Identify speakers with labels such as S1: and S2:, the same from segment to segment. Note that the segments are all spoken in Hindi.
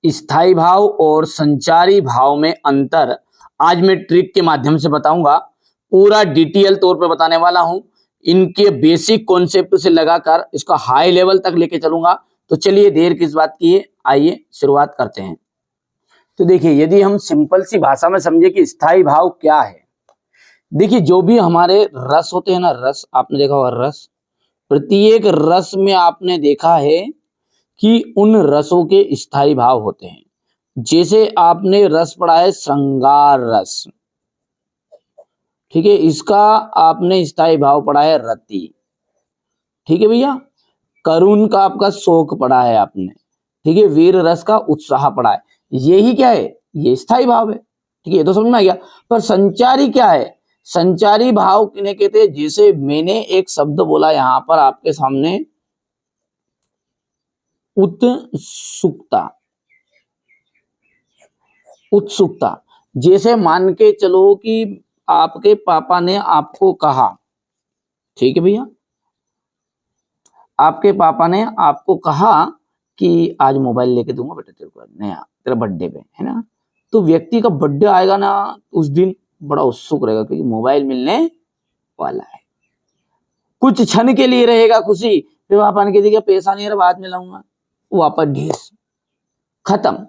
S1: स्थायी भाव और संचारी भाव में अंतर आज मैं ट्रिक के माध्यम से बताऊंगा। पूरा डिटेल तौर पे बताने वाला हूं। इनके बेसिक कॉन्सेप्ट से लगाकर इसका हाई लेवल तक लेके चलूंगा। तो चलिए देर किस बात की है, आइए शुरुआत करते हैं। तो देखिए, यदि हम सिंपल सी भाषा में समझे कि स्थायी भाव क्या है। देखिए, जो भी हमारे रस होते हैं ना, रस आपने देखा होगा, रस प्रत्येक रस में आपने देखा है कि उन रसों के स्थायी भाव होते हैं। जैसे आपने रस पढ़ा है श्रृंगार रस, ठीक है, इसका आपने स्थायी भाव पढ़ा है रति, ठीक है भैया। करुण का आपका शोक पढ़ा है आपने, ठीक है। वीर रस का उत्साह पढ़ा है। यही क्या है, ये स्थायी भाव है, ठीक है। ये तो समझ में आ गया। पर संचारी क्या है? संचारी भाव किन्हें कहते हैं? जैसे मैंने एक शब्द बोला यहां पर आपके सामने, उत्सुकता। उत्सुकता, जैसे मान के चलो कि आपके पापा ने आपको कहा, ठीक है भैया, आपके पापा ने आपको कहा कि आज मोबाइल लेके दूंगा बेटा तेरे को नया, तेरा बर्थडे पे, है ना। तो व्यक्ति का बर्थडे आएगा ना, उस दिन बड़ा उत्सुक रहेगा क्योंकि मोबाइल मिलने वाला है। कुछ क्षण के लिए रहेगा खुशी, फिर पापा ने कह दिया पैसा नहीं है, बाद में लाऊंगा, वापस ढीस, खत्म।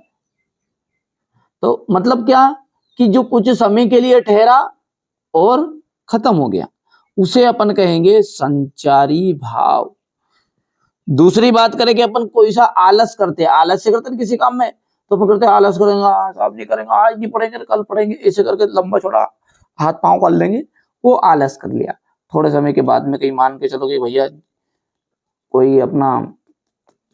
S1: तो मतलब क्या कि जो कुछ समय के लिए ठहरा और खत्म हो गया, उसे अपन कहेंगे संचारी भाव। दूसरी बात करें कि अपन कोई सा आलस करते हैं, आलस्य करते हैं किसी काम में, तो अपन करते हैं आलस करेंगे, आज नहीं करेंगे, आज नहीं पढ़ेंगे, कल पढ़ेंगे, ऐसे करके लंबा छोड़ा हाथ पांव कर लेंगे, वो आलस कर लिया। थोड़े समय के बाद में कहीं मान के चलो कि भैया कोई अपना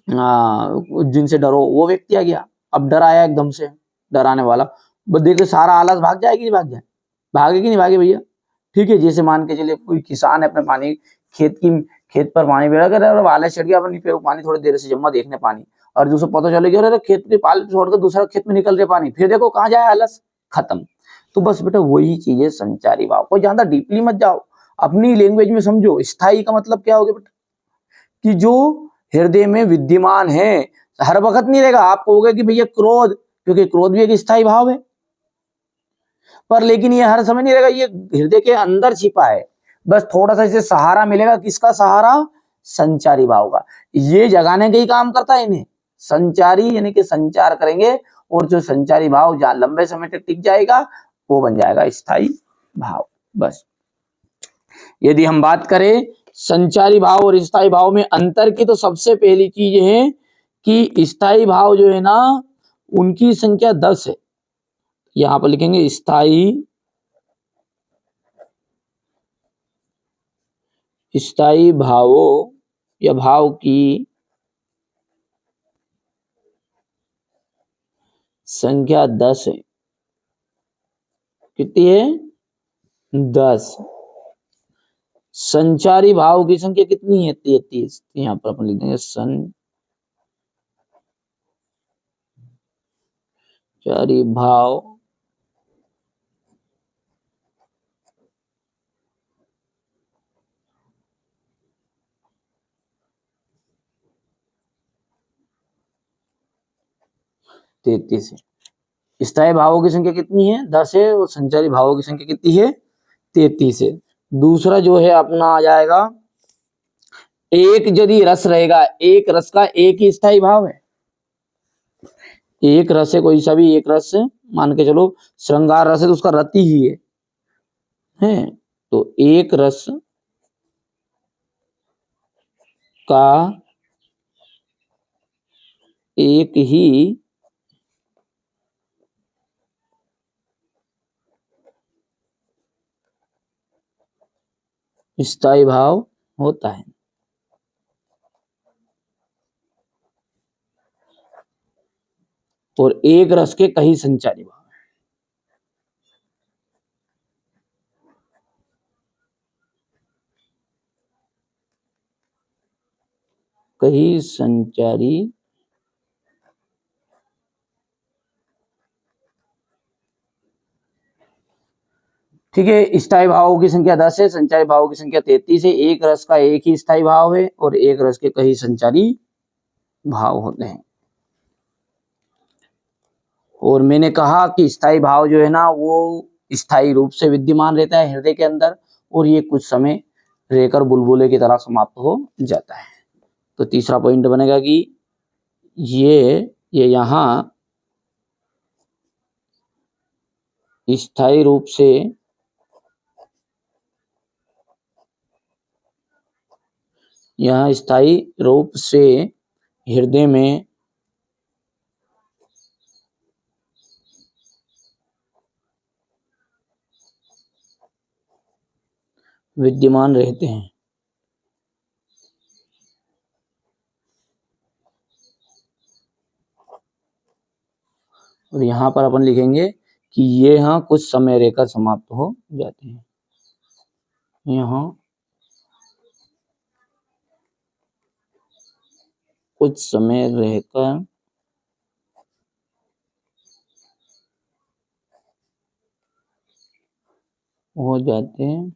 S1: जिनसे डरो वो व्यक्ति आ गया, अब डर आया एकदम से, डराने वाला, देख के सारा आलस भाग जाएगी, नहीं भाग जाए, भागेगी नहीं भागे भैया, ठीक है। जैसे मान के चलिए कोई किसान है, अपने पानी खेत पर पानी बेड़ा कर रहा है, आलस चढ़ गया, अपनी पानी थोड़ी देर से जमा देखने पानी, और दूसरा पता चले गया अरे खेत के पाल छोड़कर दूसरा खेत में निकल रहे पानी, फिर देखो कहाँ जाए आलस, खत्म। तो बस बेटा वही चीज है संचारी भाव। कोई ज्यादा डीपली मत जाओ, अपनी लैंग्वेज में समझो। स्थायी का मतलब क्या हो गया बेटा, कि जो हृदय में विद्यमान है, हर वक्त नहीं रहेगा। आप कहोगे कि भैया क्रोध, क्योंकि क्रोध भी एक स्थायी भाव है, पर लेकिन ये हर समय नहीं रहेगा, ये हृदय के अंदर छिपा है। बस थोड़ा सा इसे सहारा मिलेगा, किसका सहारा? संचारी भाव का। ये जगाने का ही काम करता है इन्हें, संचारी यानी कि संचार करेंगे, और जो संचारी भाव जहां लंबे समय तक टिक जाएगा वो बन जाएगा स्थायी भाव। बस यदि हम बात करें संचारी भाव और स्थायी भाव में अंतर की, तो सबसे पहली चीज है कि स्थायी भाव जो है ना, उनकी संख्या 10 है। यहां पर लिखेंगे स्थायी भावों या भाव की संख्या 10 है। कितनी है? 10। संचारी भाव की संख्या कितनी है? 33। यहां पर अपन लिख देंगे संचारी भाव तैतीस है। स्थायी भावों की संख्या कितनी है? 10 है, और संचारी भावों की संख्या कितनी है? 33 है। दूसरा जो है अपना आ जाएगा, एक यदि रस रहेगा, एक रस का एक ही स्थायी भाव है। एक रस है, कोई सा भी एक रस है, मान के चलो श्रृंगार रस है तो उसका रति ही है। तो एक रस का एक ही स्थायी भाव होता है। और एक रस के कई संचारी भाव, कई संचारी ठीक है। स्थायी भावों की संख्या 10 है, संचारी भावों की संख्या 33 है। एक रस का एक ही स्थायी भाव है और एक रस के कई संचारी भाव होते हैं। और मैंने कहा कि स्थायी भाव जो है ना वो स्थायी रूप से विद्यमान रहता है हृदय के अंदर, और ये कुछ समय रहकर बुलबुले की तरह समाप्त हो जाता है। तो तीसरा पॉइंट बनेगा कि ये यहाँ स्थायी रूप से हृदय में विद्यमान रहते हैं। और यहाँ पर अपन लिखेंगे कि ये यहाँ कुछ समय रहकर समाप्त हो जाते हैं। यहाँ कुछ समय रहकर हो जाते हैं।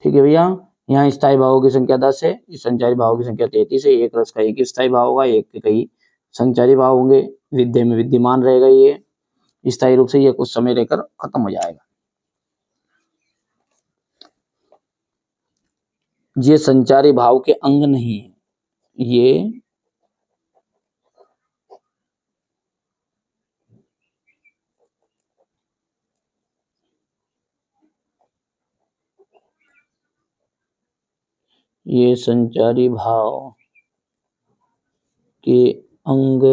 S1: ठीक है भैया, यहाँ स्थायी भावों की संख्या 10 है, संचारी भावों की संख्या 33 है। एक रस का एक स्थायी भाव होगा, एक के कई संचारी भाव होंगे, विद्या में विद्यमान रहेगा। ये स्थायी रूप से ये कुछ समय रहकर खत्म हो जाएगा। ये संचारी भाव के अंग नहीं है, ये संचारी भाव के अंग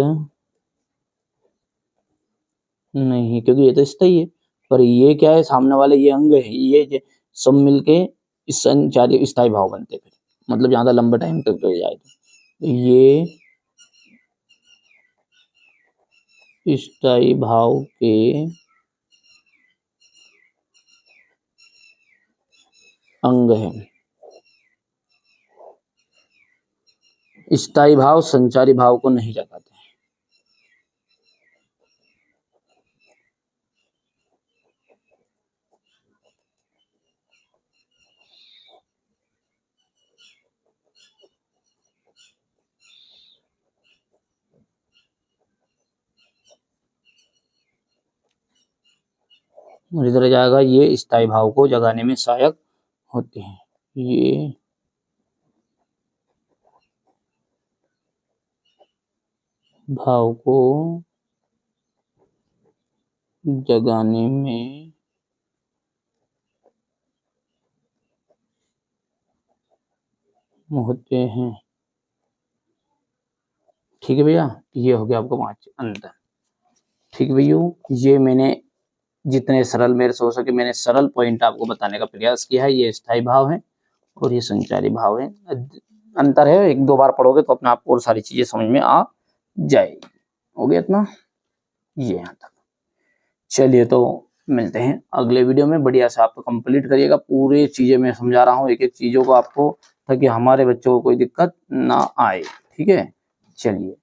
S1: नहीं, क्योंकि ये तो स्थायी है। पर ये क्या है, सामने वाले ये अंग है, ये सब मिलके इस संचारी स्थायी भाव बनते हैं। मतलब ज्यादा लंबे टाइम तक चल जाए तो ये स्थायी भाव के अंग है। स्थायी भाव संचारी भाव को नहीं जगाते। और इधर जाएगा, ये स्थायी भाव को जगाने में सहायक होते हैं। ये भाव को जगाने में होते हैं। ठीक है भैया, ये हो गया आपको 5 अंतर। ठीक है भैया, ये मैंने जितने सरल मेरे से हो सके मैंने सरल पॉइंट आपको बताने का प्रयास किया है। ये स्थायी भाव है और ये संचारी भाव है। अंतर है, 1-2 बार पढ़ोगे तो अपने आप को और सारी चीजें समझ में आ जाएगी। हो गया इतना, ये यहाँ तक। चलिए तो मिलते हैं अगले वीडियो में। बढ़िया से आप कंप्लीट करिएगा, पूरी चीजें मैं समझा रहा हूँ एक एक चीजों को आपको, ताकि हमारे बच्चों को कोई दिक्कत ना आए। ठीक है, चलिए।